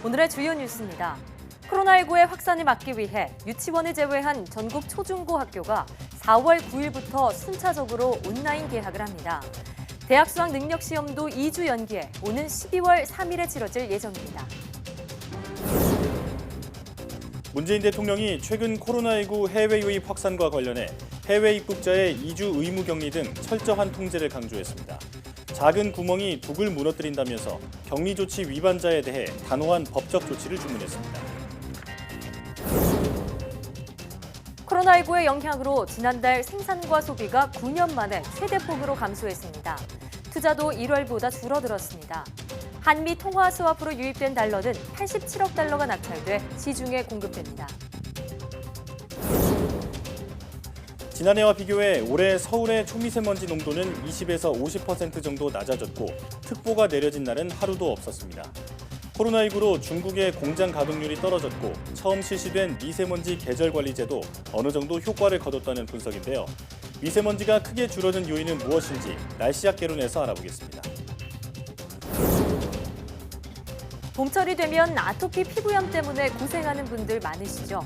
오늘의 주요 뉴스입니다. 코로나19의 확산을 막기 위해 유치원을 제외한 전국 초중고 학교가 4월 9일부터 순차적으로 온라인 개학을 합니다. 대학 수학 능력 시험도 2주 연기해 오는 12월 3일에 치러질 예정입니다. 문재인 대통령이 최근 코로나19 해외 유입 확산과 관련해 해외 입국자의 2주 의무 격리 등 철저한 통제를 강조했습니다. 작은 구멍이 북을 무너뜨린다면서 격리 조치 위반자에 대해 단호한 법적 조치를 주문했습니다. 코로나19의 영향으로 지난달 생산과 소비가 9년 만에 최대폭으로 감소했습니다. 투자도 1월보다 줄어들었습니다. 한미 통화 스와프로 유입된 달러는 87억 달러가 낙찰돼 시중에 공급됩니다. 지난해와 비교해 올해 서울의 초미세먼지 농도는 20에서 50% 정도 낮아졌고 특보가 내려진 날은 하루도 없었습니다. 코로나19로 중국의 공장 가동률이 떨어졌고 처음 실시된 미세먼지 계절관리제도 어느 정도 효과를 거뒀다는 분석인데요. 미세먼지가 크게 줄어든 요인은 무엇인지 날씨학 개론에서 알아보겠습니다. 봄철이 되면 아토피 피부염 때문에 고생하는 분들 많으시죠?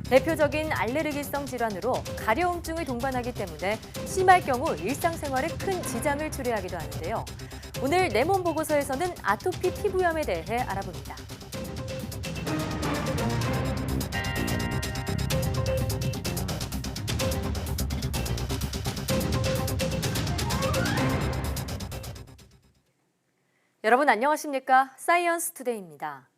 대표적인 알레르기성 질환으로 가려움증을 동반하기 때문에 심할 경우 일상생활에 큰 지장을 초래하기도 하는데요. 오늘 내 몸 보고서에서는 아토피 피부염에 대해 알아봅니다. 여러분 안녕하십니까? 사이언스 투데이입니다.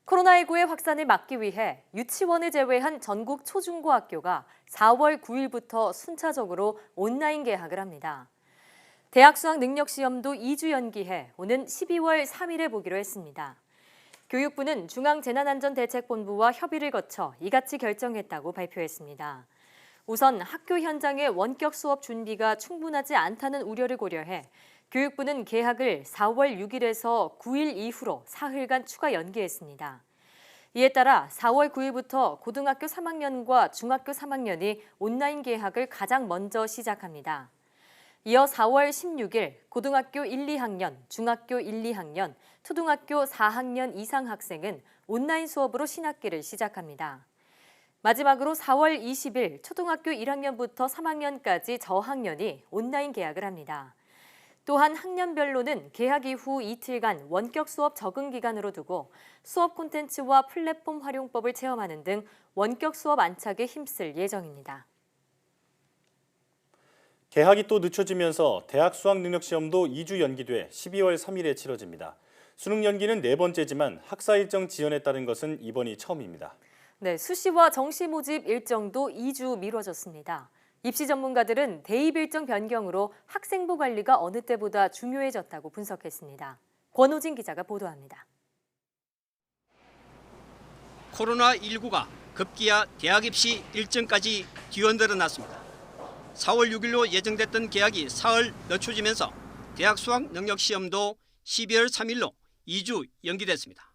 코로나19의 확산을 막기 위해 유치원을 제외한 전국 초중고 학교가 4월 9일부터 순차적으로 온라인 개학을 합니다. 대학 수학 능력 시험도 2주 연기해 오는 12월 3일에 보기로 했습니다. 교육부는 중앙재난안전대책본부와 협의를 거쳐 이같이 결정했다고 발표했습니다. 우선 학교 현장의 원격 수업 준비가 충분하지 않다는 우려를 고려해 교육부는 개학을 4월 6일에서 9일 이후로 사흘간 추가 연기했습니다. 이에 따라 4월 9일부터 고등학교 3학년과 중학교 3학년이 온라인 개학을 가장 먼저 시작합니다. 이어 4월 16일 고등학교 1, 2학년, 중학교 1, 2학년, 초등학교 4학년 이상 학생은 온라인 수업으로 신학기를 시작합니다. 마지막으로 4월 20일 초등학교 1학년부터 3학년까지 저학년이 온라인 개학을 합니다. 또한 학년별로는 개학 이후 이틀간 원격 수업 적응 기간으로 두고 수업 콘텐츠와 플랫폼 활용법을 체험하는 등 원격 수업 안착에 힘쓸 예정입니다. 개학이 또 늦춰지면서 대학 수학 능력 시험도 2주 연기돼 12월 3일에 치러집니다. 수능 연기는 4번째지만 학사 일정 지연에 따른 것은 이번이 처음입니다. 네, 수시와 정시 모집 일정도 2주 미뤄졌습니다. 입시 전문가들은 대입 일정 변경으로 학생부 관리가 어느 때보다 중요해졌다고 분석했습니다. 권호진 기자가 보도합니다. 코로나19가 급기야 대학 입시 일정까지 뒤흔들어 놨습니다. 4월 6일로 예정됐던 개학이 사흘 늦춰지면서 대학 수학 능력 시험도 12월 3일로 2주 연기됐습니다.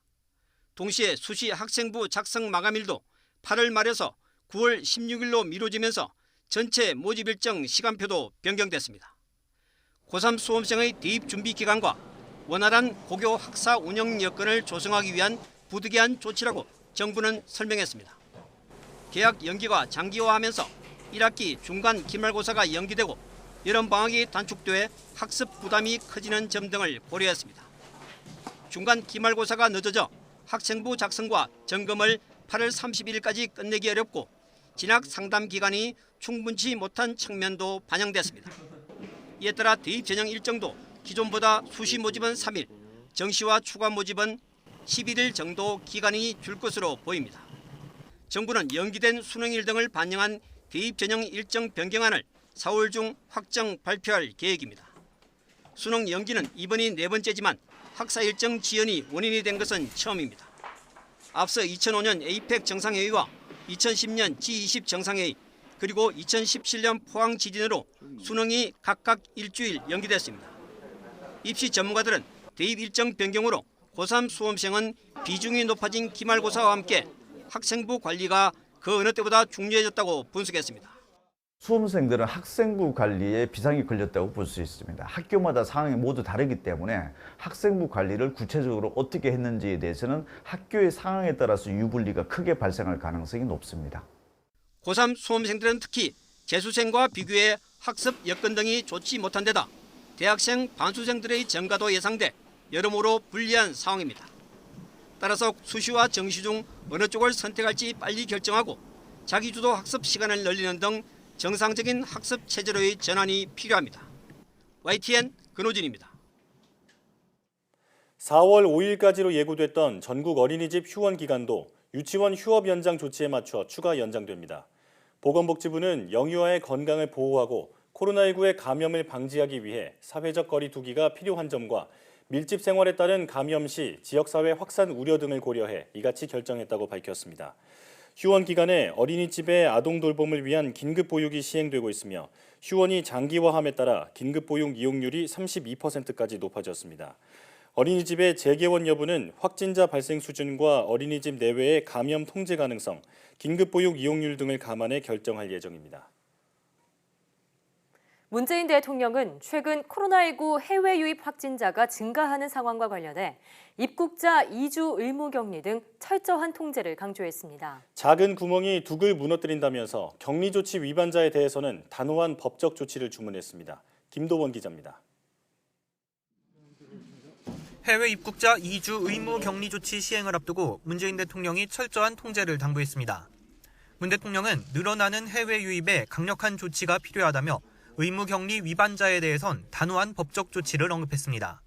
동시에 수시 학생부 작성 마감일도 8월 말에서 9월 16일로 미뤄지면서 전체 모집 일정 시간표도 변경됐습니다. 고3 수험생의 대입 준비 기간과 원활한 고교 학사 운영 여건을 조성하기 위한 부득이한 조치라고 정부는 설명했습니다. 개학 연기가 장기화하면서 1학기 중간 기말고사가 연기되고 여름방학이 단축돼 학습 부담이 커지는 점 등을 고려했습니다. 중간 기말고사가 늦어져 학생부 작성과 점검을 8월 30일까지 끝내기 어렵고 진학 상담 기간이 충분치 못한 측면도 반영됐습니다. 이에 따라 대입 전형 일정도 기존보다 수시 모집은 3일, 정시와 추가 모집은 11일 정도 기간이 줄 것으로 보입니다. 정부는 연기된 수능일 등을 반영한 대입 전형 일정 변경안을 4월 중 확정 발표할 계획입니다. 수능 연기는 이번이 4번째지만 학사 일정 지연이 원인이 된 것은 처음입니다. 앞서 2005년 에이펙 정상회의와 2010년 G20 정상회의 그리고 2017년 포항 지진으로 수능이 각각 일주일 연기됐습니다. 입시 전문가들은 대입 일정 변경으로 고3 수험생은 비중이 높아진 기말고사와 함께 학생부 관리가 그 어느 때보다 중요해졌다고 분석했습니다. 수험생들은 학생부 관리에 비상이 걸렸다고 볼 수 있습니다. 학교마다 상황이 모두 다르기 때문에 학생부 관리를 구체적으로 어떻게 했는지에 대해서는 학교의 상황에 따라서 유불리가 크게 발생할 가능성이 높습니다. 고3 수험생들은 특히 재수생과 비교해 학습 여건 등이 좋지 못한 데다 대학생 반수생들의 증가도 예상돼 여러모로 불리한 상황입니다. 따라서 수시와 정시 중 어느 쪽을 선택할지 빨리 결정하고 자기주도 학습 시간을 늘리는 등 정상적인 학습 체제로의 전환이 필요합니다. YTN 근호진입니다. 4월 5일까지로 예고됐던 전국 어린이집 휴원 기간도 유치원 휴업 연장 조치에 맞춰 추가 연장됩니다. 보건복지부는 영유아의 건강을 보호하고 코로나19의 감염을 방지하기 위해 사회적 거리 두기가 필요한 점과 밀집 생활에 따른 감염 시 지역사회 확산 우려 등을 고려해 이같이 결정했다고 밝혔습니다. 휴원 기간에 어린이집의 아동 돌봄을 위한 긴급 보육이 시행되고 있으며 휴원이 장기화함에 따라 긴급 보육 이용률이 32%까지 높아졌습니다. 어린이집의 재개원 여부는 확진자 발생 수준과 어린이집 내외의 감염 통제 가능성, 긴급 보육 이용률 등을 감안해 결정할 예정입니다. 문재인 대통령은 최근 코로나19 해외 유입 확진자가 증가하는 상황과 관련해 입국자 2주 의무 격리 등 철저한 통제를 강조했습니다. 작은 구멍이 둑을 무너뜨린다면서 격리 조치 위반자에 대해서는 단호한 법적 조치를 주문했습니다. 김도원 기자입니다. 해외 입국자 2주 의무 격리 조치 시행을 앞두고 문재인 대통령이 철저한 통제를 당부했습니다. 문 대통령은 늘어나는 해외 유입에 강력한 조치가 필요하다며 의무 격리 위반자에 대해선 단호한 법적 조치를 언급했습니다.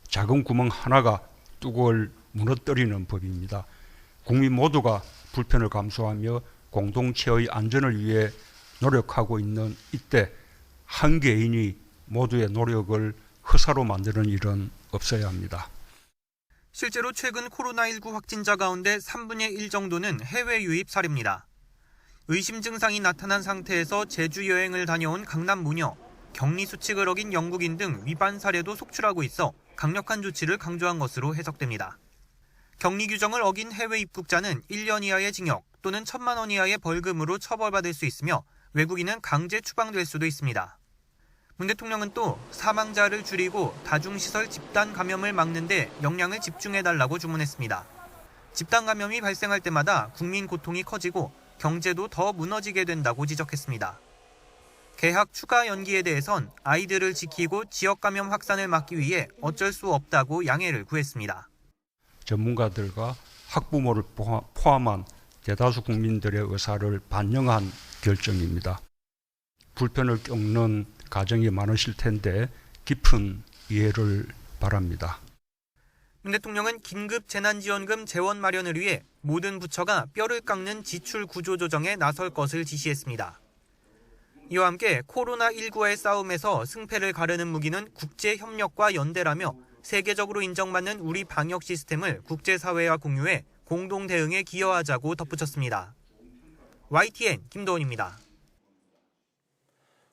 작은 구멍 하나가 뚝을 무너뜨리는 법입니다. 국민 모두가 불편을 감수하며 공동체의 안전을 위해 노력하고 있는 이때 한 개인이 모두의 노력을 허사로 만드는 일은 없어야 합니다. 실제로 최근 코로나19 확진자 가운데 3분의 1 정도는 해외 유입 사례입니다. 의심 증상이 나타난 상태에서 제주 여행을 다녀온 강남 무녀, 격리 수칙을 어긴 영국인 등 위반 사례도 속출하고 있어 강력한 조치를 강조한 것으로 해석됩니다. 격리 규정을 어긴 해외 입국자는 1년 이하의 징역 또는 1,000만 원 이하의 벌금으로 처벌받을 수 있으며 외국인은 강제 추방될 수도 있습니다. 문 대통령은 또 사망자를 줄이고 다중시설 집단 감염을 막는 데 역량을 집중해달라고 주문했습니다. 집단 감염이 발생할 때마다 국민 고통이 커지고 경제도 더 무너지게 된다고 지적했습니다. 개학 추가 연기에 대해선 아이들을 지키고 지역 감염 확산을 막기 위해 어쩔 수 없다고 양해를 구했습니다. 전문가들과 학부모를 포함한 대다수 국민들의 의사를 반영한 결정입니다. 불편을 겪는 가정이 많으실 텐데 깊은 이해를 바랍니다. 문 대통령은 긴급 재난지원금 재원 마련을 위해 모든 부처가 뼈를 깎는 지출 구조 조정에 나설 것을 지시했습니다. 이와 함께 코로나19와의 싸움에서 승패를 가르는 무기는 국제협력과 연대라며 세계적으로 인정받는 우리 방역 시스템을 국제사회와 공유해 공동 대응에 기여하자고 덧붙였습니다. YTN 김도원입니다.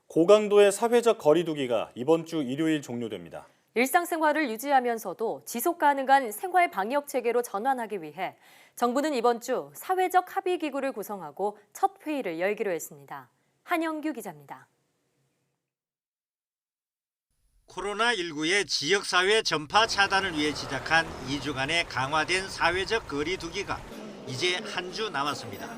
고강도의 사회적 거리 두기가 이번 주 일요일 종료됩니다. 일상생활을 유지하면서도 지속 가능한 생활 방역 체계로 전환하기 위해 정부는 이번 주 사회적 합의 기구를 구성하고 첫 회의를 열기로 했습니다. 한영규 기자입니다. 코로나19의 지역사회 전파 차단을 위해 시작한 2주간의 강화된 사회적 거리 두기가 이제 한 주 남았습니다.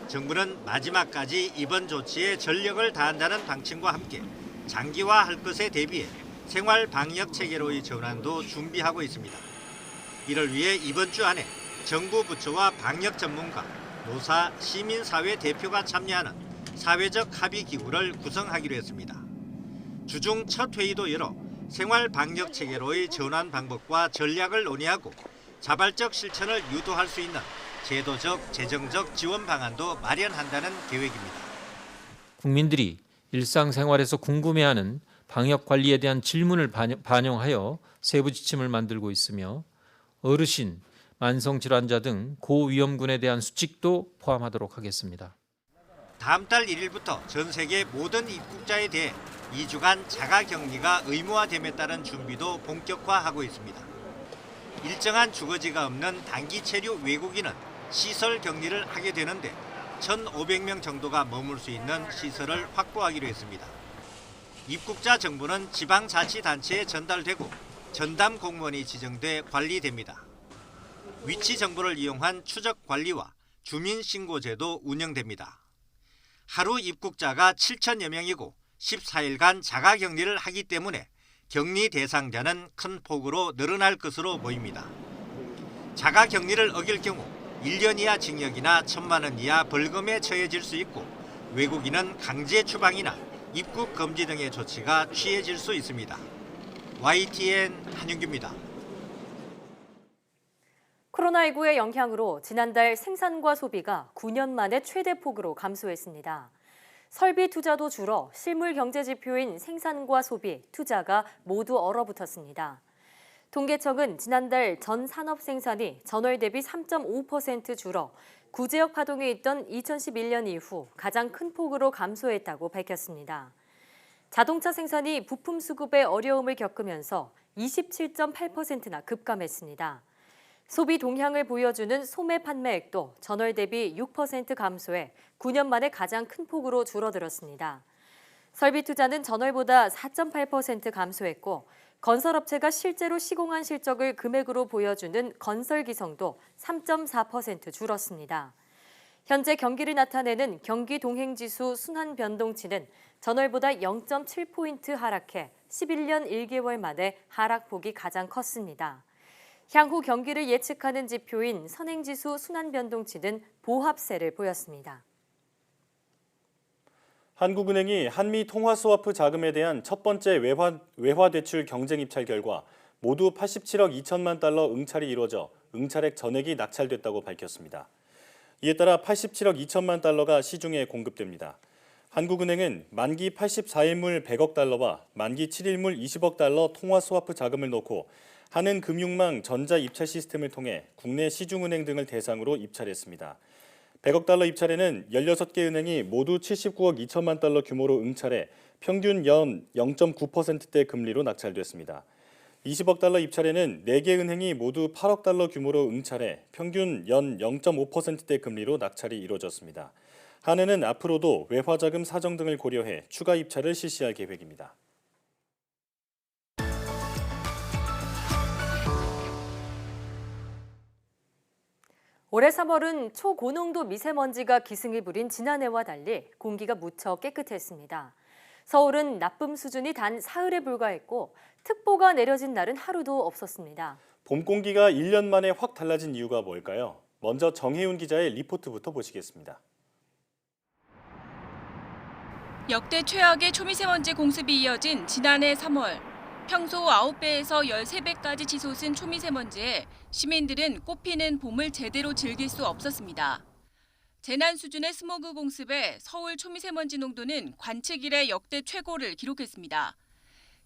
정부는 마지막까지 이번 조치에 전력을 다한다는 방침과 함께 장기화할 것에 대비해 생활 방역 체계로의 전환도 준비하고 있습니다. 이를 위해 이번 주 안에 정부 부처와 방역 전문가, 노사, 시민사회 대표가 참여하는 사회적 합의 기구를 구성하기로 했습니다. 주중 첫 회의도 열어 생활 방역 체계로의 전환 방법과 전략을 논의하고 자발적 실천을 유도할 수 있는 제도적, 재정적 지원 방안도 마련한다는 계획입니다. 국민들이 일상생활에서 궁금해하는 방역 관리에 대한 질문을 반영하여 세부 지침을 만들고 있으며 어르신, 만성질환자 등 고위험군에 대한 수칙도 포함하도록 하겠습니다. 다음 달 1일부터 전 세계 모든 입국자에 대해 2주간 자가격리가 의무화됨에 따른 준비도 본격화하고 있습니다. 일정한 주거지가 없는 단기 체류 외국인은 시설 격리를 하게 되는데 1,500명 정도가 머물 수 있는 시설을 확보하기로 했습니다. 입국자 정보는 지방자치단체에 전달되고 전담 공무원이 지정돼 관리됩니다. 위치 정보를 이용한 추적 관리와 주민신고제도 운영됩니다. 하루 입국자가 7천여 명이고 14일간 자가격리를 하기 때문에 격리 대상자는 큰 폭으로 늘어날 것으로 보입니다. 자가격리를 어길 경우 1년 이하 징역이나 1,000만 원 이하 벌금에 처해질 수 있고 외국인은 강제 추방이나 입국 금지 등의 조치가 취해질 수 있습니다. YTN 한윤규입니다. 코로나19의 영향으로 지난달 생산과 소비가 9년 만에 최대폭으로 감소했습니다. 설비 투자도 줄어 실물 경제 지표인 생산과 소비, 투자가 모두 얼어붙었습니다. 통계청은 지난달 전 산업 생산이 전월 대비 3.5% 줄어 구제역 파동이 있던 2011년 이후 가장 큰 폭으로 감소했다고 밝혔습니다. 자동차 생산이 부품 수급에 어려움을 겪으면서 27.8%나 급감했습니다. 소비 동향을 보여주는 소매 판매액도 전월 대비 6% 감소해 9년 만에 가장 큰 폭으로 줄어들었습니다. 설비 투자는 전월보다 4.8% 감소했고 건설업체가 실제로 시공한 실적을 금액으로 보여주는 건설기성도 3.4% 줄었습니다. 현재 경기를 나타내는 경기동행지수 순환변동치는 전월보다 0.7포인트 하락해 11년 1개월 만에 하락폭이 가장 컸습니다. 향후 경기를 예측하는 지표인 선행지수 순환변동치는 보합세를 보였습니다. 한국은행이 한미 통화스와프 자금에 대한 첫 번째 외화 대출 경쟁 입찰 결과 모두 87억 2천만 달러 응찰이 이루어져 응찰액 전액이 낙찰됐다고 밝혔습니다. 이에 따라 87억 2천만 달러가 시중에 공급됩니다. 한국은행은 만기 84일물 100억 달러와 만기 7일물 20억 달러 통화스와프 자금을 놓고 한은금융망 전자 입찰 시스템을 통해 국내 시중은행 등을 대상으로 입찰했습니다. 100억 달러 입찰에는 16개 은행이 모두 79억 2천만 달러 규모로 응찰해 평균 연 0.9%대 금리로 낙찰됐습니다. 20억 달러 입찰에는 4개 은행이 모두 8억 달러 규모로 응찰해 평균 연 0.5%대 금리로 낙찰이 이루어졌습니다. 한은은 앞으로도 외화자금 사정 등을 고려해 추가 입찰을 실시할 계획입니다. 올해 3월은 초고농도 미세먼지가 기승을 부린 지난해와 달리 공기가 무척 깨끗했습니다. 서울은 나쁨 수준이 단 사흘에 불과했고 특보가 내려진 날은 하루도 없었습니다. 봄 공기가 1년 만에 확 달라진 이유가 뭘까요? 먼저 정혜윤 기자의 리포트부터 보시겠습니다. 역대 최악의 초미세먼지 공습이 이어진 지난해 3월. 평소 9배에서 13배까지 치솟은 초미세먼지에 시민들은 꽃피는 봄을 제대로 즐길 수 없었습니다. 재난 수준의 스모그 공습에 서울 초미세먼지 농도는 관측 이래 역대 최고를 기록했습니다.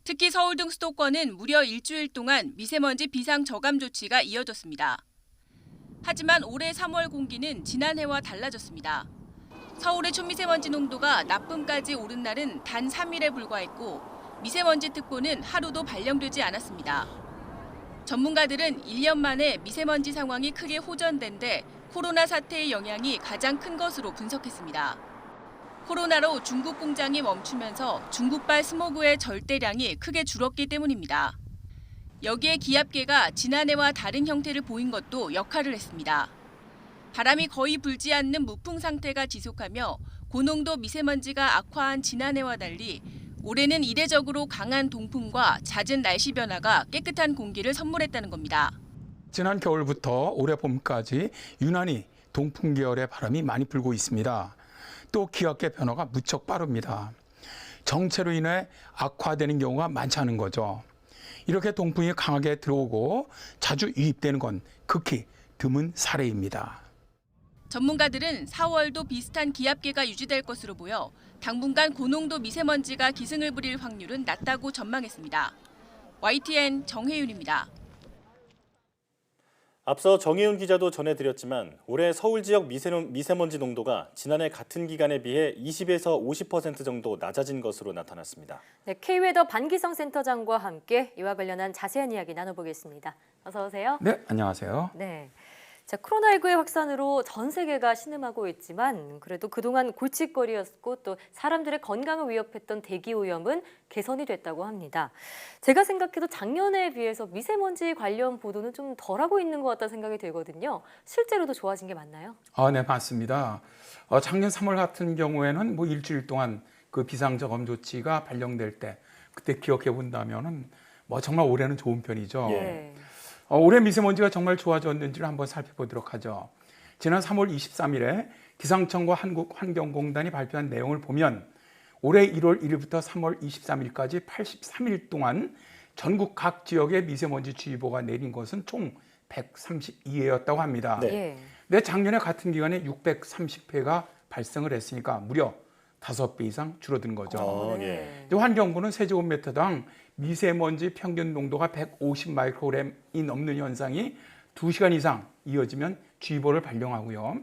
특히 서울 등 수도권은 무려 일주일 동안 미세먼지 비상 저감 조치가 이어졌습니다. 하지만 올해 3월 공기는 지난해와 달라졌습니다. 서울의 초미세먼지 농도가 나쁨까지 오른 날은 단 3일에 불과했고 미세먼지 특보는 하루도 발령되지 않았습니다. 전문가들은 1년 만에 미세먼지 상황이 크게 호전된 데 코로나 사태의 영향이 가장 큰 것으로 분석했습니다. 코로나로 중국 공장이 멈추면서 중국발 스모그의 절대량이 크게 줄었기 때문입니다. 여기에 기압계가 지난해와 다른 형태를 보인 것도 역할을 했습니다. 바람이 거의 불지 않는 무풍 상태가 지속하며 고농도 미세먼지가 악화한 지난해와 달리 올해는 이례적으로 강한 동풍과 잦은 날씨 변화가 깨끗한 공기를 선물했다는 겁니다. 지난 겨울부터 올해 봄까지 유난히 동풍 계열의 바람이 많이 불고 있습니다. 또 기압계 변화가 무척 빠릅니다. 정체로 인해 악화되는 경우가 많지 않은 거죠. 이렇게 동풍이 강하게 들어오고 자주 유입되는 건 극히 드문 사례입니다. 전문가들은 4월도 비슷한 기압계가 유지될 것으로 보여 당분간 고농도 미세먼지가 기승을 부릴 확률은 낮다고 전망했습니다. YTN 정혜윤입니다. 앞서 정혜윤 기자도 전해드렸지만 올해 서울 지역 미세먼지 농도가 지난해 같은 기간에 비해 20에서 50% 정도 낮아진 것으로 나타났습니다. 네, K웨더 반기성 센터장과 함께 이와 관련한 자세한 이야기 나눠보겠습니다. 어서 오세요. 네, 안녕하세요. 네. 자, 코로나19의 확산으로 전 세계가 신음하고 있지만 그래도 그동안 골칫거리였고 또 사람들의 건강을 위협했던 대기오염은 개선이 됐다고 합니다. 제가 생각해도 작년에 비해서 미세먼지 관련 보도는 좀 덜하고 있는 것 같다는 생각이 들거든요. 실제로도 좋아진 게 맞나요? 네, 맞습니다. 작년 3월 같은 경우에는 뭐 일주일 동안 그 비상저감 조치가 발령될 때 그때 기억해 본다면은 뭐 정말 올해는 좋은 편이죠. 예. 올해 미세먼지가 정말 좋아졌는지를 한번 살펴보도록 하죠. 지난 3월 23일에 기상청과 한국환경공단이 발표한 내용을 보면 올해 1월 1일부터 3월 23일까지 83일 동안 전국 각 지역에 미세먼지 주의보가 내린 것은 총 132회였다고 합니다. 예. 근데 작년에 같은 기간에 630회가 발생을 했으니까 무려 5배 이상 줄어든 거죠. 네. 환경부는 세제곱미터당 미세먼지 평균 농도가 150 마이크로그램이 넘는 현상이 2시간 이상 이어지면 주의보를 발령하고요.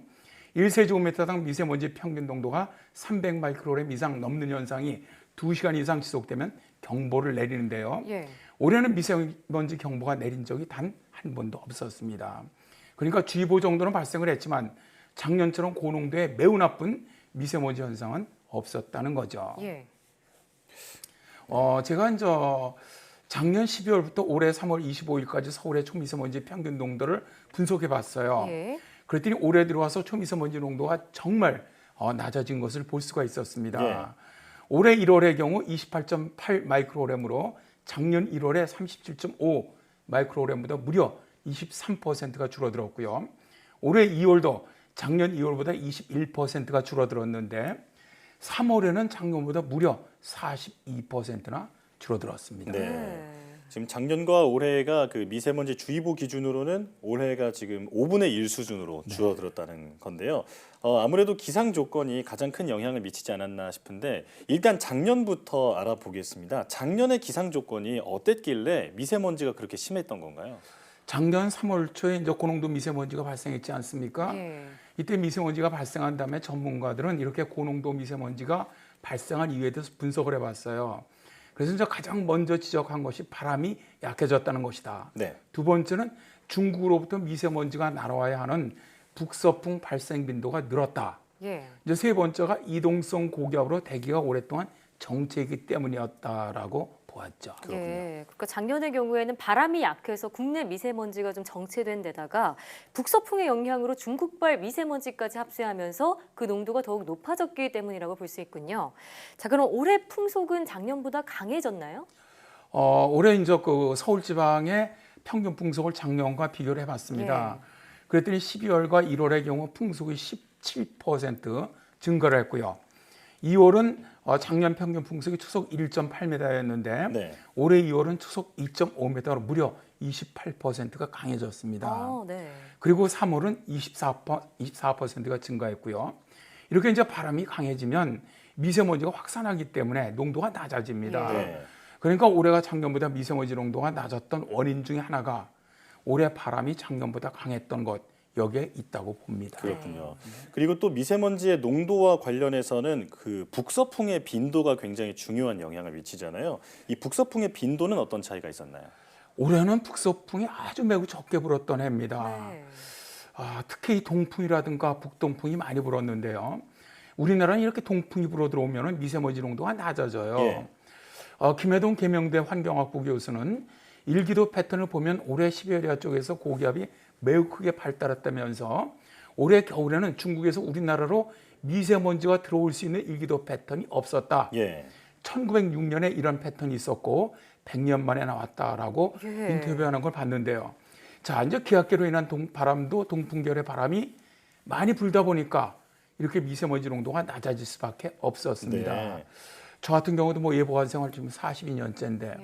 1세제곱미터당 미세먼지 평균 농도가 300 마이크로그램 이상 넘는 현상이 2시간 이상 지속되면 경보를 내리는데요. 예. 올해는 미세먼지 경보가 내린 적이 단 한 번도 없었습니다. 그러니까 주의보 정도는 발생을 했지만 작년처럼 고농도의 매우 나쁜 미세먼지 현상은 없었다는 거죠. 예. 제가 이제 작년 12월부터 올해 3월 25일까지 서울의 초미세먼지 평균 농도를 분석해 봤어요. 예. 그랬더니 올해 들어와서 초미세먼지 농도가 정말 낮아진 것을 볼 수가 있었습니다. 예. 올해 1월의 경우 28.8 마이크로그램으로 작년 1월에 37.5 마이크로그램보다 무려 23%가 줄어들었고요. 올해 2월도 작년 2월보다 21%가 줄어들었는데 3월에는 작년보다 무려 42%나 줄어들었습니다. 네. 지금 작년과 올해가 그 미세먼지 주의보 기준으로는 올해가 지금 5분의 1 수준으로 줄어들었다는 건데요. 아무래도 기상 조건이 가장 큰 영향을 미치지 않았나 싶은데 일단 작년부터 알아보겠습니다. 작년의 기상 조건이 어땠길래 미세먼지가 그렇게 심했던 건가요? 작년 3월 초에 이제 고농도 미세먼지가 발생했지 않습니까? 예. 이때 미세먼지가 발생한 다음에 전문가들은 이렇게 고농도 미세먼지가 발생한 이유에 대해서 분석을 해봤어요. 그래서 이제 가장 먼저 지적한 것이 바람이 약해졌다는 것이다. 네. 두 번째는 중국으로부터 미세먼지가 날아와야 하는 북서풍 발생 빈도가 늘었다. 예. 이제 세 번째가 이동성 고기압으로 대기가 오랫동안 정체이기 때문이었다라고 보았죠. 예, 그러니까 작년의 경우에는 바람이 약해서 국내 미세먼지가 좀 정체된 데다가 북서풍의 영향으로 중국발 미세먼지까지 합세하면서 그 농도가 더욱 높아졌기 때문이라고 볼 수 있군요. 자, 그럼 올해 풍속은 작년보다 강해졌나요? 올해 이제 그 서울 지방의 평균 풍속을 작년과 비교를 해봤습니다. 그랬더니 12월과 1월의 경우 풍속이 17% 증가를 했고요. 2월은 작년 평균 풍속이 추속 1.8m였는데 네. 올해 2월은 추속 2.5m로 무려 28%가 강해졌습니다. 네. 그리고 3월은 24%가 증가했고요. 이렇게 이제 바람이 강해지면 미세먼지가 확산하기 때문에 농도가 낮아집니다. 네. 그러니까 올해가 작년보다 미세먼지 농도가 낮았던 원인 중에 하나가 올해 바람이 작년보다 강했던 것 여기에 있다고 봅니다. 그렇군요. 그리고 또 미세먼지의 농도와 관련해서는 그 북서풍의 빈도가 굉장히 중요한 영향을 미치잖아요. 이 북서풍의 빈도는 어떤 차이가 있었나요? 올해는 북서풍이 아주 매우 적게 불었던 해입니다. 네. 특히 이 동풍이라든가 북동풍이 많이 불었는데요. 우리나라는 이렇게 동풍이 불어 들어오면 미세먼지 농도가 낮아져요. 예. 김해동 계명대 환경학부 교수는 일기도 패턴을 보면 올해 시베리아 쪽에서 고기압이 매우 크게 발달했다면서 올해 겨울에는 중국에서 우리나라로 미세먼지가 들어올 수 있는 일기도 패턴이 없었다. 예. 1906년에 이런 패턴이 있었고 100년 만에 나왔다라고 인터뷰하는 걸 봤는데요. 자, 이제 기압계로 인한 바람도 동풍계열의 바람이 많이 불다 보니까 이렇게 미세먼지 농도가 낮아질 수밖에 없었습니다. 네. 저 같은 경우도 뭐 예보관 생활 지금 42년째인데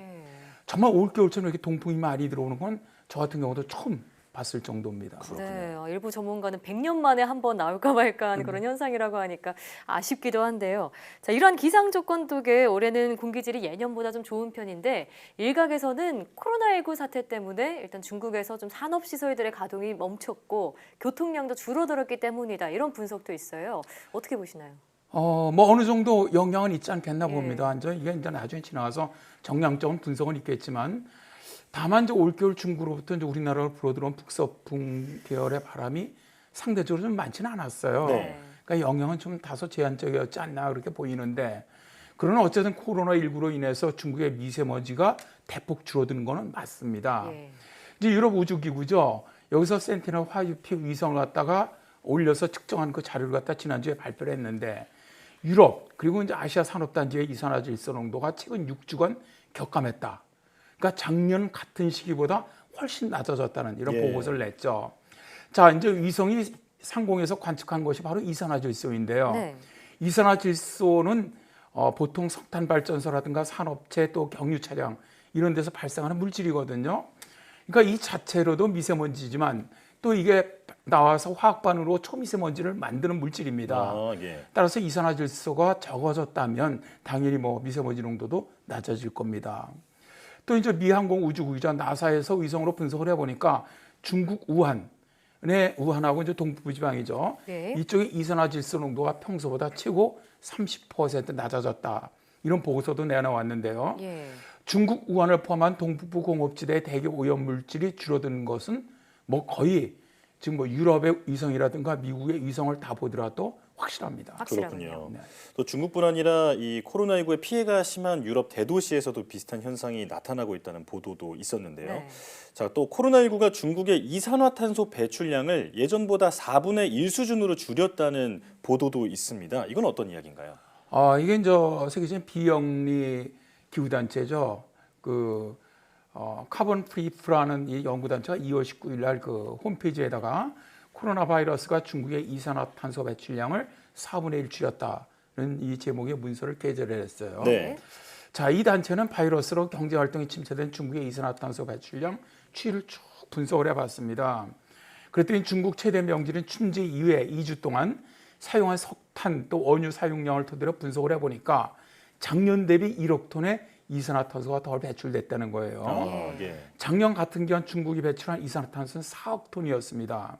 정말 올겨울처럼 이렇게 동풍이 많이 들어오는 건 저 같은 경우도 처음 봤을 정도입니다. 네, 일부 전문가는 100년 만에 한 번 나올까 말까 하는 그런 현상이라고 하니까 아쉽기도 한데요. 자, 이러한 기상 조건 덕에 올해는 공기질이 예년보다 좀 좋은 편인데 일각에서는 코로나19 사태 때문에 일단 중국에서 좀 산업시설들의 가동이 멈췄고 교통량도 줄어들었기 때문이다. 이런 분석도 있어요. 어떻게 보시나요? 뭐 어느 정도 영향은 있지 않겠나 봅니다. 이제 이게 이제 나중에 지나가서 정량적인 분석은 있겠지만 다만 이제 올겨울 중구로부터 이제 우리나라로 불어들어온 북서풍 계열의 바람이 상대적으로 좀 많지는 않았어요. 네. 그러니까 영향은 좀 다소 제한적이었지 않나 그렇게 보이는데, 그러나 어쨌든 코로나19로 인해서 중국의 미세먼지가 대폭 줄어드는 거는 맞습니다. 예. 이제 유럽 우주기구죠. 여기서 센티넬 화유피 위성을 갖다가 올려서 측정한 그 자료를 갖다 지난주에 발표를 했는데, 유럽 그리고 이제 아시아 산업단지의 이산화질소 농도가 최근 6주간 격감했다. 그러니까 작년 같은 시기보다 훨씬 낮아졌다는 이런 예. 보고서를 냈죠. 자, 이제 위성이 상공에서 관측한 것이 바로 이산화질소인데요. 네. 이산화질소는 보통 석탄 발전소라든가 산업체 또 경유 차량 이런 데서 발생하는 물질이거든요. 그러니까 이 자체로도 미세먼지지만 또 이게 나와서 화학반으로 초미세먼지를 만드는 물질입니다. 아, 예. 따라서 이산화질소가 적어졌다면 당연히 뭐 미세먼지 농도도 낮아질 겁니다. 또 이제 미 항공 우주국이죠. 나사에서 위성으로 분석을 해보니까 중국 우한하고 이제 동부 지방이죠. 네. 이쪽에 이산화질소 농도가 평소보다 최고 30% 낮아졌다. 이런 보고서도 내놓았는데요. 예. 중국 우한을 포함한 동북부 공업지대의 대기 오염 물질이 줄어드는 것은 뭐 거의 지금 뭐 유럽의 위성이라든가 미국의 위성을 다 보더라도 확실합니다. 확실하군요. 그렇군요. 네. 또 중국뿐 아니라 이 코로나19의 피해가 심한 유럽 대도시에서도 비슷한 현상이 나타나고 있다는 보도도 있었는데요. 네. 자, 또 코로나19가 중국의 이산화탄소 배출량을 예전보다 4분의 1 수준으로 줄였다는 보도도 있습니다. 이건 어떤 이야기인가요? 이게 이제 세계적인 비영리 기후단체죠. 카본 프리프라는 이 연구단체가 2월 19일 날 그 홈페이지에다가 코로나 바이러스가 중국의 이산화탄소 배출량을 4분의 1 줄였다는 이 제목의 문서를 게재를 했어요. 네. 자, 이 단체는 바이러스로 경제 활동이 침체된 중국의 이산화탄소 배출량 추이를 쭉 분석을 해봤습니다. 그랬더니 중국 최대 명지인 춘제 이후에 2주 동안 사용한 석탄 또 원유 사용량을 토대로 분석을 해보니까 작년 대비 1억 톤의 이산화탄소가 더 배출됐다는 거예요. 아, 예. 작년 같은 기간 중국이 배출한 이산화탄소는 4억 톤이었습니다.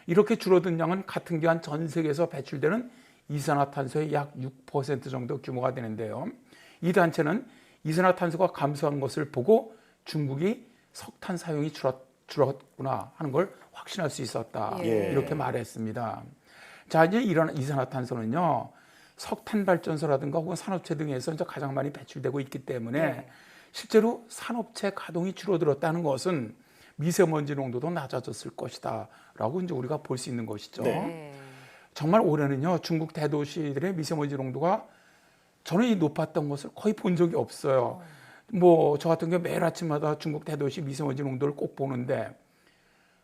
이렇게 줄어든 양은 같은 기간 전 세계에서 배출되는 이산화탄소의 약 6% 정도 규모가 되는데요. 이 단체는 이산화탄소가 감소한 것을 보고 중국이 석탄 사용이 줄었구나 하는 걸 확신할 수 있었다. 예. 이렇게 말했습니다. 자, 이제 이런 이산화탄소는요, 석탄 발전소라든가 혹은 산업체 등에서 이제 가장 많이 배출되고 있기 때문에 네. 실제로 산업체 가동이 줄어들었다는 것은 미세먼지 농도도 낮아졌을 것이다라고 이제 우리가 볼 수 있는 것이죠. 네. 정말 올해는요, 중국 대도시들의 미세먼지 농도가 저는 이 높았던 것을 거의 본 적이 없어요. 뭐 저 같은 경우 매일 아침마다 중국 대도시 미세먼지 농도를 꼭 보는데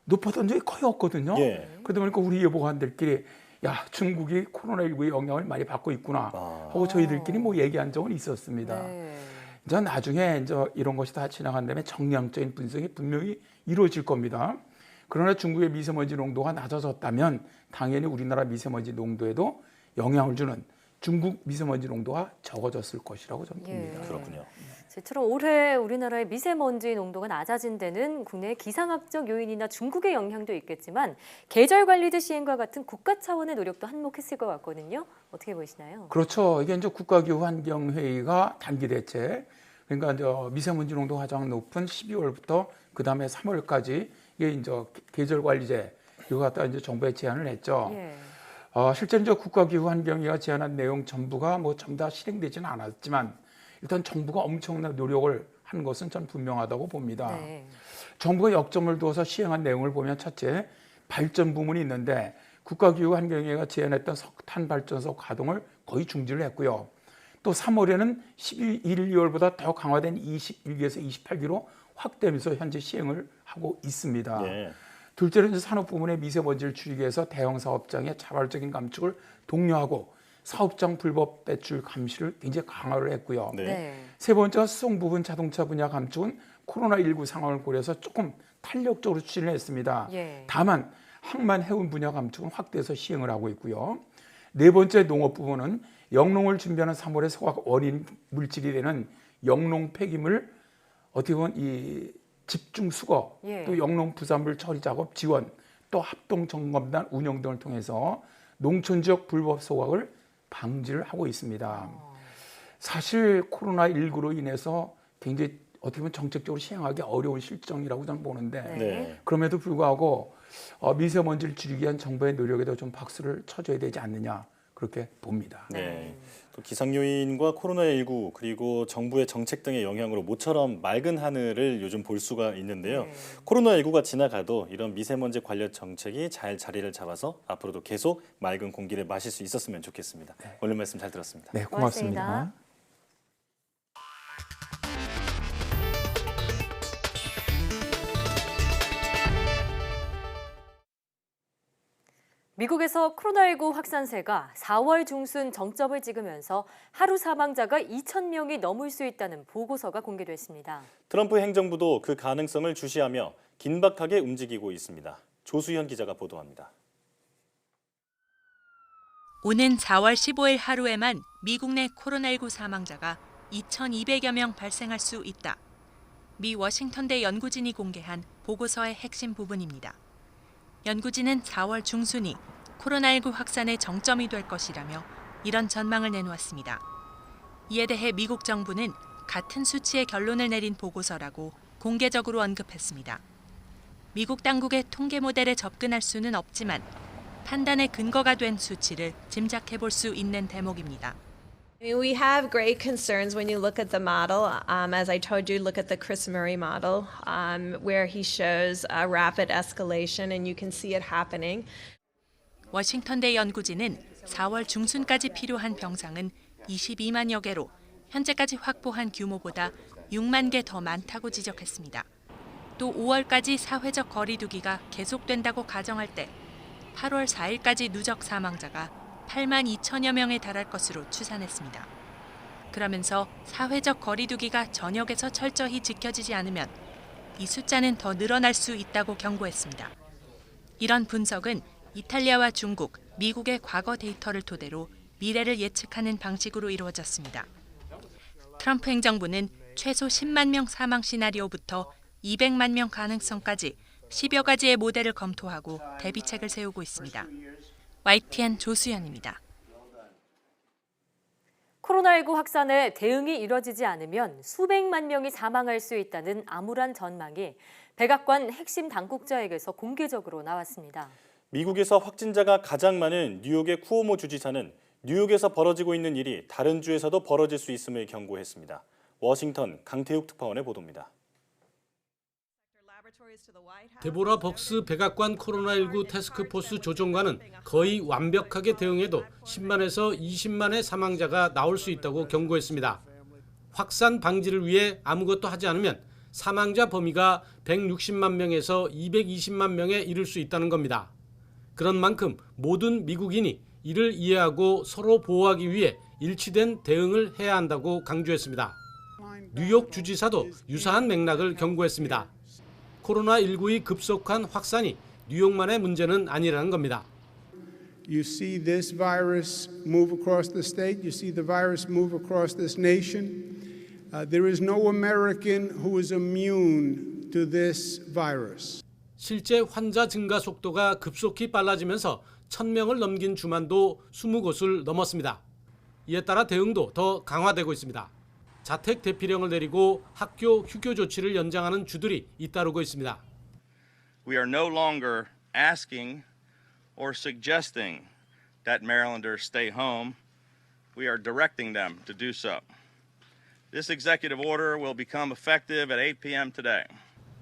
높았던 적이 거의 없거든요. 예. 그러다 보니까 우리 여보관들끼리 야, 중국이 코로나19의 영향을 많이 받고 있구나 하고 저희들끼리 뭐 얘기한 적은 있었습니다. 네. 이제 나중에 이제 이런 것이 다 지나간 다음에 정량적인 분석이 분명히 이루어질 겁니다. 그러나 중국의 미세먼지 농도가 낮아졌다면 당연히 우리나라 미세먼지 농도에도 영향을 주는 중국 미세먼지 농도가 적어졌을 것이라고 저는 봅니다. 예. 그렇군요. 저처럼 올해 우리나라의 미세먼지 농도가 낮아진 데는 국내의 기상학적 요인이나 중국의 영향도 있겠지만 계절관리제 시행과 같은 국가 차원의 노력도 한몫했을 것 같거든요. 어떻게 보시나요? 그렇죠. 이게 이제 국가기후환경회의가 단기 대책, 그러니까 이제 미세먼지 농도가 가장 높은 12월부터 그 다음에 3월까지 이게 이제 계절관리제 이거 갖다 이제 정부에 제안을 했죠. 예. 실제 이제 국가기후환경회의가 제안한 내용 전부가 뭐 전부 다 실행되지는 않았지만 일단 정부가 엄청난 노력을 한 것은 전 분명하다고 봅니다. 네. 정부가 역점을 두어서 시행한 내용을 보면 첫째, 발전 부문이 있는데 국가기후환경회의가 제안했던 석탄 발전소 가동을 거의 중지를 했고요. 또 3월에는 11, 2월보다 더 강화된 21기에서 28기로 확대하면서 현재 시행을 하고 있습니다. 예. 둘째는 이제 산업 부문의 미세먼지를 줄이기 위해서 대형 사업장의 자발적인 감축을 독려하고 사업장 불법 배출 감시를 굉장히 강화를 했고요. 네. 네. 세 번째가 수송 부분 자동차 분야 감축은 코로나19 상황을 고려해서 조금 탄력적으로 추진을 했습니다. 예. 다만 항만 해운 분야 감축은 확대해서 시행을 하고 있고요. 네 번째 농업 부분은 영농을 준비하는 3월의 소각 원인 물질이 되는 영농 폐기물 어떻게 보면 이 집중 수거, 예. 또 영농 부산물 처리 작업 지원, 또 합동 점검단 운영 등을 통해서 농촌 지역 불법 소각을 방지를 하고 있습니다. 사실 코로나19로 인해서 굉장히 어떻게 보면 정책적으로 시행하기 어려운 실정이라고 저는 보는데 네. 그럼에도 불구하고 미세먼지를 줄이기 위한 정부의 노력에도 좀 박수를 쳐줘야 되지 않느냐 그렇게 봅니다. 네. 또 기상 요인과 코로나19 그리고 정부의 정책 등의 영향으로 모처럼 맑은 하늘을 요즘 볼 수가 있는데요. 코로나19가 지나가도 이런 미세먼지 관련 정책이 잘 자리를 잡아서 앞으로도 계속 맑은 공기를 마실 수 있었으면 좋겠습니다. 오늘 말씀 잘 들었습니다. 네, 고맙습니다. 고맙습니다. 미국에서 코로나19 확산세가 4월 중순 정점을 찍으면서 하루 사망자가 2,000명이 넘을 수 있다는 보고서가 공개됐습니다. 트럼프 행정부도 그 가능성을 주시하며 긴박하게 움직이고 있습니다. 조수현 기자가 보도합니다. 오는 4월 15일 하루에만 미국 내 코로나19 사망자가 2,200여 명 발생할 수 있다. 미 워싱턴대 연구진이 공개한 보고서의 핵심 부분입니다. 연구진은 4월 중순이 코로나19 확산의 정점이 될 것이라며 이런 전망을 내놓았습니다. 이에 대해 미국 정부는 같은 수치의 결론을 내린 보고서라고 공개적으로 언급했습니다. 미국 당국의 통계 모델에 접근할 수는 없지만 판단의 근거가 된 수치를 짐작해 볼 수 있는 대목입니다. We have great concerns when you look at the model. As I told you, look at the Chris Murray model, where he shows a rapid escalation and you can see it happening. 워싱턴대 연구진은 4월 중순까지 필요한 병상은 22만여 개로 현재까지 확보한 규모보다 6만 개 더 많다고 지적했습니다. 또 5월까지 사회적 거리 두기가 계속된다고 가정할 때 8월 4일까지 누적 사망자가 8만 2천여 명에 달할 것으로 추산했습니다. 그러면서 사회적 거리 두기가 전역에서 철저히 지켜지지 않으면 이 숫자는 더 늘어날 수 있다고 경고했습니다. 이런 분석은 이탈리아와 중국, 미국의 과거 데이터를 토대로 미래를 예측하는 방식으로 이루어졌습니다. 트럼프 행정부는 최소 10만 명 사망 시나리오부터 200만 명 가능성까지 10여 가지의 모델을 검토하고 대비책을 세우고 있습니다. YTN 조수연입니다. 코로나19 확산에 대응이 이뤄지지 않으면 수백만 명이 사망할 수 있다는 암울한 전망이 백악관 핵심 당국자에게서 공개적으로 나왔습니다. 미국에서 확진자가 가장 많은 뉴욕의 쿠오모 주지사는 뉴욕에서 벌어지고 있는 일이 다른 주에서도 벌어질 수 있음을 경고했습니다. 워싱턴 강태욱 특파원의 보도입니다. 데보라 벅스 백악관 코로나19 태스크포스 조정관은 거의 완벽하게 대응해도 10만에서 20만의 사망자가 나올 수 있다고 경고했습니다. 확산 방지를 위해 아무것도 하지 않으면 사망자 범위가 160만 명에서 220만 명에 이를 수 있다는 겁니다. 그런 만큼 모든 미국인이 이를 이해하고 서로 보호하기 위해 일치된 대응을 해야 한다고 강조했습니다. 뉴욕 주지사도 유사한 맥락을 경고했습니다. 코로나19의 급속한 확산이 뉴욕만의 문제는 아니라는 겁니다. You see this virus move across the state. You see the virus move across this nation. There is no American who is immune to this virus. 실제 환자 증가 속도가 급속히 빨라지면서 1,000명을 넘긴 주만도 20곳을 넘었습니다. 이에 따라 대응도 더 강화되고 있습니다. 자택 대피령을 내리고 학교 휴교 조치를 연장하는 주들이 잇따르고 있습니다. We are no longer asking or suggesting that Marylanders stay home. We are directing them to do so. This executive order will become effective at 8 p.m. today.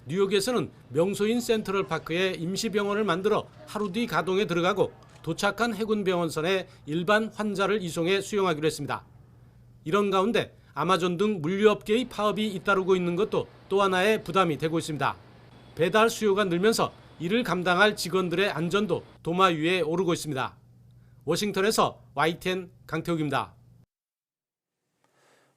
뉴욕에서는 명소인 센트럴 파크에 임시병원을 만들어 하루 뒤 가동에 들어가고 도착한 해군병원선에 일반 환자를 이송해 수용하기로 했습니다. 이런 가운데 아마존 등 물류업계의 파업이 잇따르고 있는 것도 또 하나의 부담이 되고 있습니다. 배달 수요가 늘면서 이를 감당할 직원들의 안전도 도마 위에 오르고 있습니다. 워싱턴에서 YTN 강태욱입니다.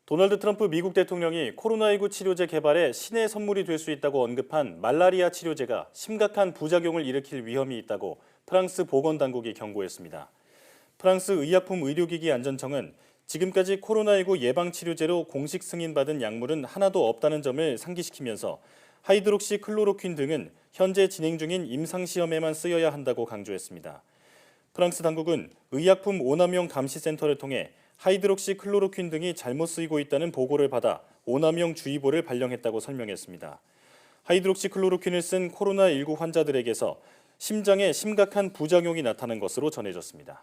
도널드 트럼프 미국 대통령이 코로나19 치료제 개발에 신의 선물이 될 수 있다고 언급한 말라리아 치료제가 심각한 부작용을 일으킬 위험이 있다고 프랑스 보건당국이 경고했습니다. 프랑스 의약품 의료기기 안전청은 지금까지 코로나19 예방치료제로 공식 승인받은 약물은 하나도 없다는 점을 상기시키면서 하이드록시 클로로퀸 등은 현재 진행 중인 임상시험에만 쓰여야 한다고 강조했습니다. 프랑스 당국은 의약품 오남용 감시센터를 통해 하이드록시 클로로퀸 등이 잘못 쓰이고 있다는 보고를 받아 오남용 주의보를 발령했다고 설명했습니다. 하이드록시 클로로퀸을 쓴 코로나19 환자들에게서 심장에 심각한 부작용이 나타난 것으로 전해졌습니다.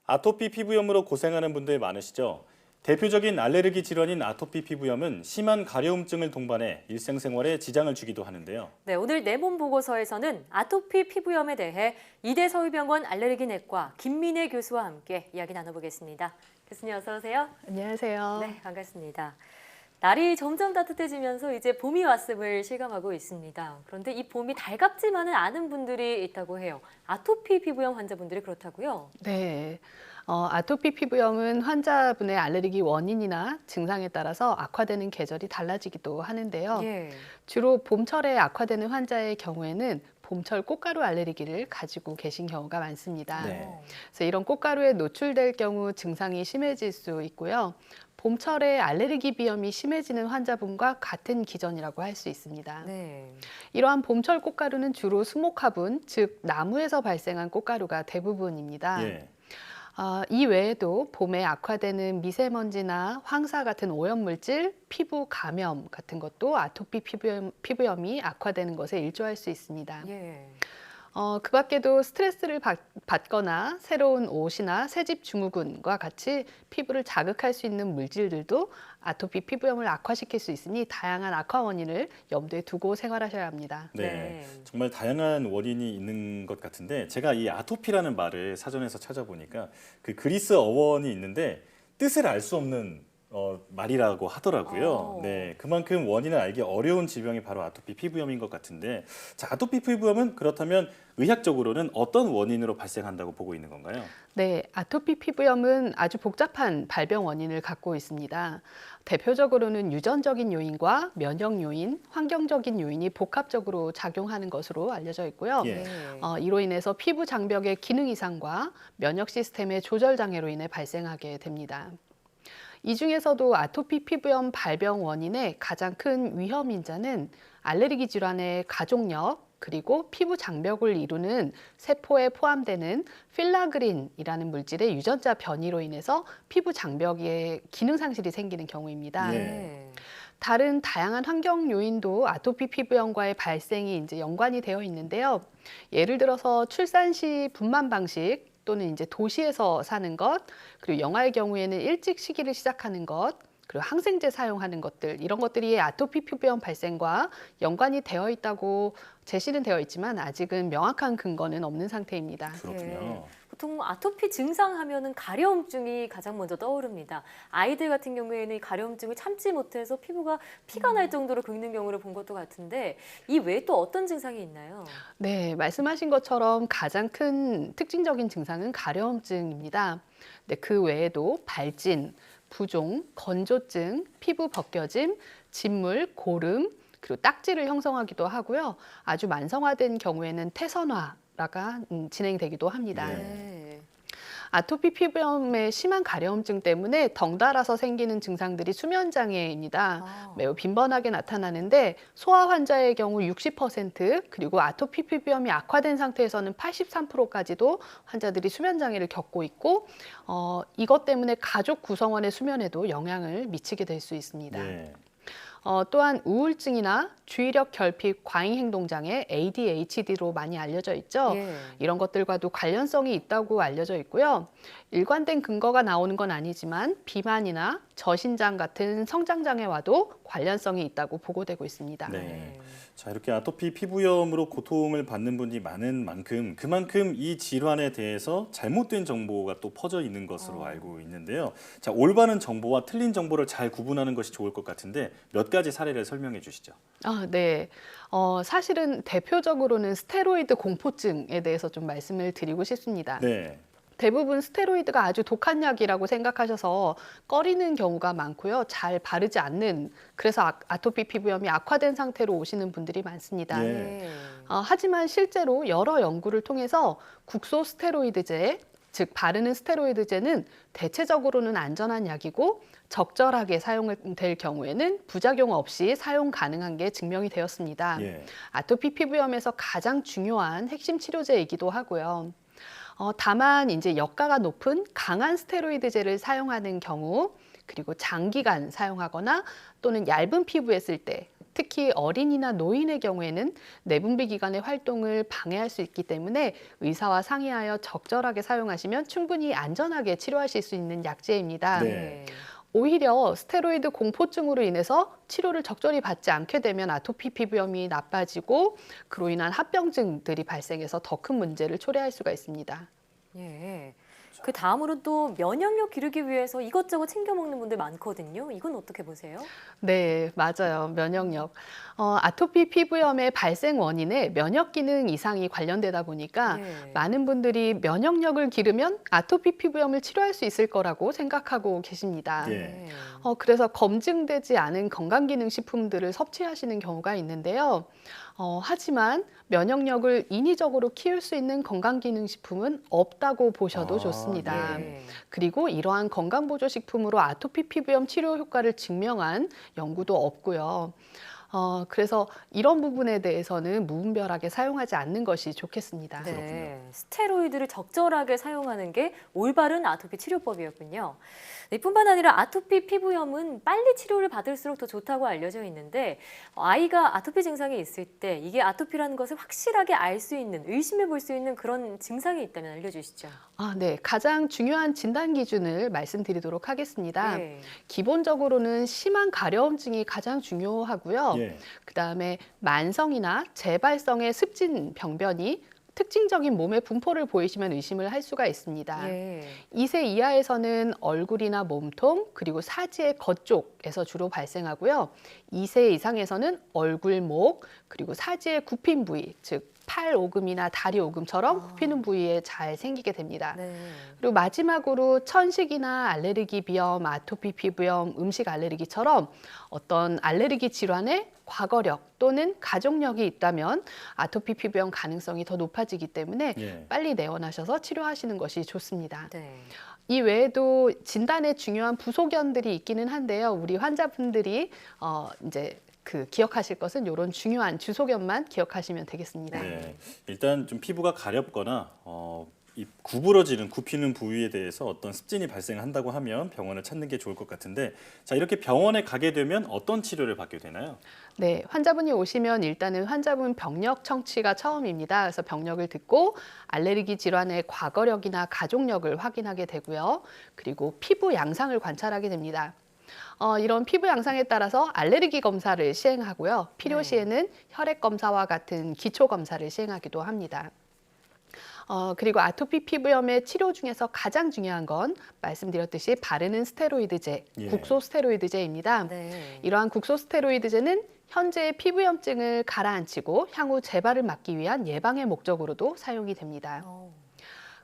아토피 피부염으로 고생하는 분들 많으시죠? 대표적인 알레르기 질환인 아토피 피부염은 심한 가려움증을 동반해 일상생활에 지장을 주기도 하는데요. 네, 오늘 내 몸 보고서에서는 아토피 피부염에 대해 이대 서울병원 알레르기내과 김민혜 교수와 함께 이야기 나눠보겠습니다. 교수님 어서 오세요. 안녕하세요. 네, 반갑습니다. 날이 점점 따뜻해지면서 이제 봄이 왔음을 실감하고 있습니다. 그런데 이 봄이 달갑지만은 않은 분들이 있다고 해요. 아토피 피부염 환자분들이 그렇다고요? 네. 아토피 피부염은 환자분의 알레르기 원인이나 증상에 따라서 악화되는 계절이 달라지기도 하는데요. 예. 주로 봄철에 악화되는 환자의 경우에는 봄철 꽃가루 알레르기를 가지고 계신 경우가 많습니다. 네. 그래서 이런 꽃가루에 노출될 경우 증상이 심해질 수 있고요. 봄철에 알레르기 비염이 심해지는 환자분과 같은 기전이라고 할 수 있습니다. 네. 이러한 봄철 꽃가루는 주로 수목화분, 즉 나무에서 발생한 꽃가루가 대부분입니다. 예. 이 외에도 봄에 악화되는 미세먼지나 황사 같은 오염물질, 피부 감염 같은 것도 아토피 피부염이 악화되는 것에 일조할 수 있습니다. 예. 그 밖에도 스트레스를 받거나 새로운 옷이나 새집 증후군과 같이 피부를 자극할 수 있는 물질들도 아토피 피부염을 악화시킬 수 있으니 다양한 악화 원인을 염두에 두고 생활하셔야 합니다. 네, 정말 다양한 원인이 있는 것 같은데 제가 이 아토피라는 말을 사전에서 찾아보니까 그 그리스 어원이 있는데 뜻을 알 수 없는 말이라고 하더라고요. 네, 그만큼 원인을 알기 어려운 질병이 바로 아토피 피부염인 것 같은데, 자, 아토피 피부염은 그렇다면 의학적으로는 어떤 원인으로 발생한다고 보고 있는 건가요? 네, 아토피 피부염은 아주 복잡한 발병 원인을 갖고 있습니다. 대표적으로는 유전적인 요인과 면역 요인, 환경적인 요인이 복합적으로 작용하는 것으로 알려져 있고요. 예. 이로 인해서 피부 장벽의 기능 이상과 면역 시스템의 조절 장애로 인해 발생하게 됩니다. 이 중에서도 아토피 피부염 발병 원인의 가장 큰 위험 인자는 알레르기 질환의 가족력, 그리고 피부 장벽을 이루는 세포에 포함되는 필라그린이라는 물질의 유전자 변이로 인해서 피부 장벽에 기능 상실이 생기는 경우입니다. 예. 다른 다양한 환경 요인도 아토피 피부염과의 발생이 이제 연관이 되어 있는데요. 예를 들어서 출산 시 분만 방식, 또는 이제 도시에서 사는 것, 그리고 영아의 경우에는 일찍 시기를 시작하는 것, 그리고 항생제 사용하는 것들, 이런 것들이 아토피 피부염 발생과 연관이 되어 있다고 제시는 되어 있지만 아직은 명확한 근거는 없는 상태입니다. 그렇군요. 보통 아토피 증상 하면은 가려움증이 가장 먼저 떠오릅니다. 아이들 같은 경우에는 이 가려움증을 참지 못해서 피가 날 정도로 긁는 경우를 본 것도 같은데 이 외에 또 어떤 증상이 있나요? 네, 말씀하신 것처럼 가장 큰 특징적인 증상은 가려움증입니다. 네, 그 외에도 발진, 부종, 건조증, 피부 벗겨짐, 진물, 고름, 그리고 딱지를 형성하기도 하고요. 아주 만성화된 경우에는 태선화가 진행되기도 합니다. 네. 아토피 피부염의 심한 가려움증 때문에 덩달아서 생기는 증상들이 수면장애입니다. 매우 빈번하게 나타나는데 소아 환자의 경우 60%, 그리고 아토피 피부염이 악화된 상태에서는 83%까지도 환자들이 수면장애를 겪고 있고 이것 때문에 가족 구성원의 수면에도 영향을 미치게 될 수 있습니다. 네. 또한 우울증이나 주의력 결핍 과잉 행동 장애 ADHD로 많이 알려져 있죠. 예. 이런 것들과도 관련성이 있다고 알려져 있고요. 일관된 근거가 나오는 건 아니지만 비만이나 저신장 같은 성장 장애와도 관련성이 있다고 보고되고 있습니다. 네. 자, 이렇게 아토피 피부염으로 고통을 받는 분이 많은 만큼 그만큼 이 질환에 대해서 잘못된 정보가 또 퍼져 있는 것으로 알고 있는데요. 자, 올바른 정보와 틀린 정보를 잘 구분하는 것이 좋을 것 같은데 몇 가지 사례를 설명해 주시죠. 네. 사실은 대표적으로는 스테로이드 공포증에 대해서 좀 말씀을 드리고 싶습니다. 네. 대부분 스테로이드가 아주 독한 약이라고 생각하셔서 꺼리는 경우가 많고요. 잘 바르지 않는, 그래서 아토피 피부염이 악화된 상태로 오시는 분들이 많습니다. 예. 하지만 실제로 여러 연구를 통해서 국소 스테로이드제, 즉 바르는 스테로이드제는 대체적으로는 안전한 약이고 적절하게 사용될 경우에는 부작용 없이 사용 가능한 게 증명이 되었습니다. 예. 아토피 피부염에서 가장 중요한 핵심 치료제이기도 하고요. 다만 이제 역가가 높은 강한 스테로이드제를 사용하는 경우, 그리고 장기간 사용하거나 또는 얇은 피부에 쓸 때, 특히 어린이나 노인의 경우에는 내분비 기관의 활동을 방해할 수 있기 때문에 의사와 상의하여 적절하게 사용하시면 충분히 안전하게 치료하실 수 있는 약제입니다. 네. 오히려 스테로이드 공포증으로 인해서 치료를 적절히 받지 않게 되면 아토피 피부염이 나빠지고 그로 인한 합병증들이 발생해서 더 큰 문제를 초래할 수가 있습니다. 예. 그 다음으로 또 면역력 기르기 위해서 이것저것 챙겨 먹는 분들 많거든요. 이건 어떻게 보세요? 네, 맞아요. 면역력. 아토피 피부염의 발생 원인에 면역 기능 이상이 관련되다 보니까 많은 분들이 면역력을 기르면 아토피 피부염을 치료할 수 있을 거라고 생각하고 계십니다. 예. 그래서 검증되지 않은 건강기능식품들을 섭취하시는 경우가 있는데요. 하지만 면역력을 인위적으로 키울 수 있는 건강기능식품은 없다고 보셔도 좋습니다. 네. 그리고 이러한 건강보조식품으로 아토피 피부염 치료 효과를 증명한 연구도 없고요. 그래서 이런 부분에 대해서는 무분별하게 사용하지 않는 것이 좋겠습니다. 네, 스테로이드를 적절하게 사용하는 게 올바른 아토피 치료법이었군요. 이뿐만 아니라 아토피 피부염은 빨리 치료를 받을수록 더 좋다고 알려져 있는데 아이가 아토피 증상이 있을 때 이게 아토피라는 것을 확실하게 알 수 있는, 의심해 볼 수 있는 그런 증상이 있다면 알려주시죠. 네, 가장 중요한 진단 기준을 말씀드리도록 하겠습니다. 네. 기본적으로는 심한 가려움증이 가장 중요하고요. 예. 그다음에 만성이나 재발성의 습진 병변이 특징적인 몸의 분포를 보이시면 의심을 할 수가 있습니다. 2세 이하에서는 얼굴이나 몸통, 그리고 사지의 겉쪽에서 주로 발생하고요. 2세 이상에서는 얼굴, 목, 그리고 사지의 굽힌 부위, 즉 팔 오금이나 다리 오금처럼 굽히는 부위에 잘 생기게 됩니다. 그리고 마지막으로 천식이나 알레르기 비염, 아토피 피부염, 음식 알레르기처럼 어떤 알레르기 질환의 과거력 또는 가족력이 있다면 아토피 피부염 가능성이 더 높아지기 때문에 빨리 내원하셔서 치료하시는 것이 좋습니다. 이 외에도 진단에 중요한 부소견들이 있기는 한데요. 우리 환자분들이 이제 기억하실 것은 이런 중요한 주소견만 기억하시면 되겠습니다. 네. 일단 좀 피부가 가렵거나 이 구부러지는, 굽히는 부위에 대해서 어떤 습진이 발생한다고 하면 병원을 찾는 게 좋을 것 같은데, 자, 이렇게 병원에 가게 되면 어떤 치료를 받게 되나요? 네, 환자분이 오시면 일단은 환자분 병력 청취가 처음입니다. 그래서 병력을 듣고 알레르기 질환의 과거력이나 가족력을 확인하게 되고요. 그리고 피부 양상을 관찰하게 됩니다. 이런 피부 양상에 따라서 알레르기 검사를 시행하고요. 필요시에는 혈액 검사와 같은 기초 검사를 시행하기도 합니다. 그리고 아토피 피부염의 치료 중에서 가장 중요한 건 말씀드렸듯이 바르는 스테로이드제, 국소스테로이드제입니다. 이러한 국소스테로이드제는 현재의 피부염증을 가라앉히고 향후 재발을 막기 위한 예방의 목적으로도 사용이 됩니다.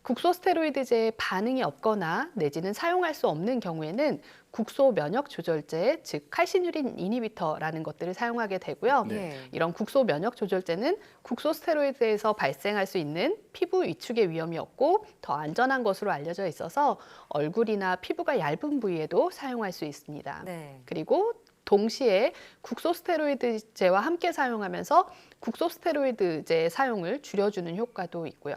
국소스테로이드제에 반응이 없거나 내지는 사용할 수 없는 경우에는 국소 면역 조절제, 즉 칼시뉴린 이니비터라는 것들을 사용하게 되고요. 이런 국소 면역 조절제는 국소스테로이드에서 발생할 수 있는 피부 위축의 위험이 없고 더 안전한 것으로 알려져 있어서 얼굴이나 피부가 얇은 부위에도 사용할 수 있습니다. 그리고 동시에 국소스테로이드제와 함께 사용하면서 국소스테로이드제의 사용을 줄여주는 효과도 있고요.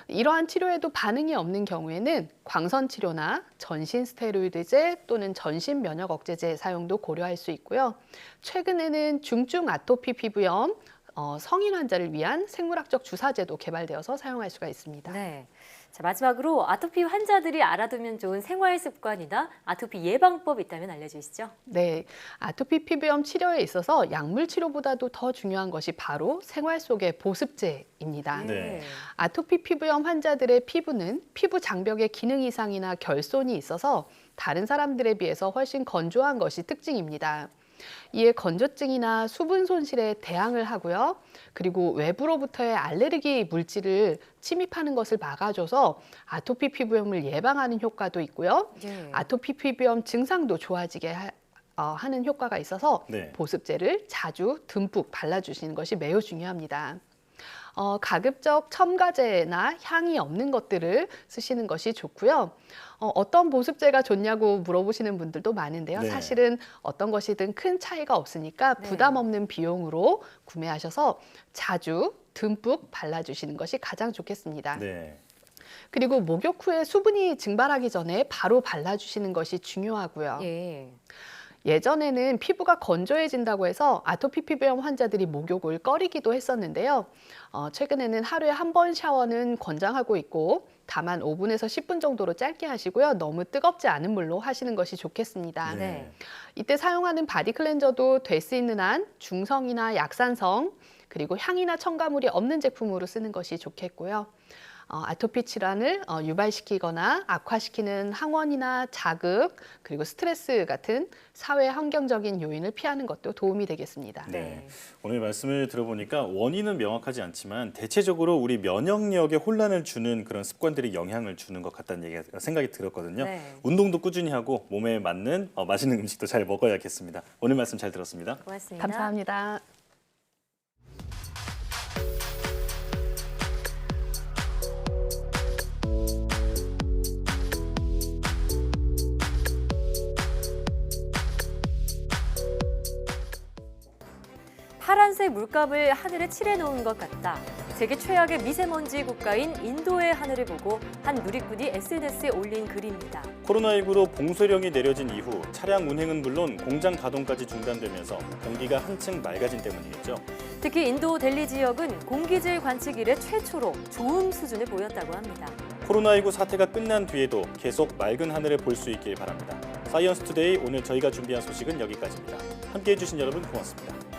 이러한 치료에도 반응이 없는 경우에는 광선 치료나 전신 스테로이드제 또는 전신 면역 억제제 사용도 고려할 수 있고요. 최근에는 중증 아토피 피부염, 성인 환자를 위한 생물학적 주사제도 개발되어서 사용할 수가 있습니다. 자, 마지막으로 아토피 환자들이 알아두면 좋은 생활 습관이나 아토피 예방법 있다면 알려주시죠. 네, 아토피 피부염 치료에 있어서 약물 치료보다도 더 중요한 것이 바로 생활 속의 보습제입니다. 아토피 피부염 환자들의 피부는 피부 장벽에 기능 이상이나 결손이 있어서 다른 사람들에 비해서 훨씬 건조한 것이 특징입니다. 이에 건조증이나 수분 손실에 대항을 하고요. 그리고 외부로부터의 알레르기 물질을 침입하는 것을 막아줘서 아토피 피부염을 예방하는 효과도 있고요. 아토피 피부염 증상도 좋아지게 하는 효과가 있어서 보습제를 자주 듬뿍 발라주시는 것이 매우 중요합니다. 가급적 첨가제나 향이 없는 것들을 쓰시는 것이 좋고요. 어떤 보습제가 좋냐고 물어보시는 분들도 많은데요. 네. 사실은 어떤 것이든 큰 차이가 없으니까 부담 없는 비용으로 구매하셔서 자주 듬뿍 발라주시는 것이 가장 좋겠습니다. 네. 그리고 목욕 후에 수분이 증발하기 전에 바로 발라주시는 것이 중요하고요. 예전에는 피부가 건조해진다고 해서 아토피 피부염 환자들이 목욕을 꺼리기도 했었는데요. 최근에는 하루에 한 번 샤워는 권장하고 있고 다만 5분에서 10분 정도로 짧게 하시고요. 너무 뜨겁지 않은 물로 하시는 것이 좋겠습니다. 이때 사용하는 바디 클렌저도 될 수 있는 한 중성이나 약산성 그리고 향이나 첨가물이 없는 제품으로 쓰는 것이 좋겠고요. 아토피 질환을 유발시키거나 악화시키는 항원이나 자극 그리고 스트레스 같은 사회 환경적인 요인을 피하는 것도 도움이 되겠습니다. 네. 오늘 말씀을 들어보니까 원인은 명확하지 않지만 대체적으로 우리 면역력에 혼란을 주는 그런 습관들이 영향을 주는 것 같다는 얘기가 생각이 들었거든요. 운동도 꾸준히 하고 몸에 맞는 맛있는 음식도 잘 먹어야겠습니다. 오늘 말씀 잘 들었습니다. 고맙습니다. 감사합니다. 파란색 물감을 하늘에 칠해놓은 것 같다. 세계 최악의 미세먼지 국가인 인도의 하늘을 보고 한 누리꾼이 SNS에 올린 글입니다. 코로나19로 봉쇄령이 내려진 이후 차량 운행은 물론 공장 가동까지 중단되면서 공기가 한층 맑아진 때문이겠죠. 특히 인도 델리 지역은 공기질 관측 이래 최초로 좋음 수준을 보였다고 합니다. 코로나19 사태가 끝난 뒤에도 계속 맑은 하늘을 볼 수 있길 바랍니다. 사이언스 투데이 오늘 저희가 준비한 소식은 여기까지입니다. 함께해 주신 여러분 고맙습니다.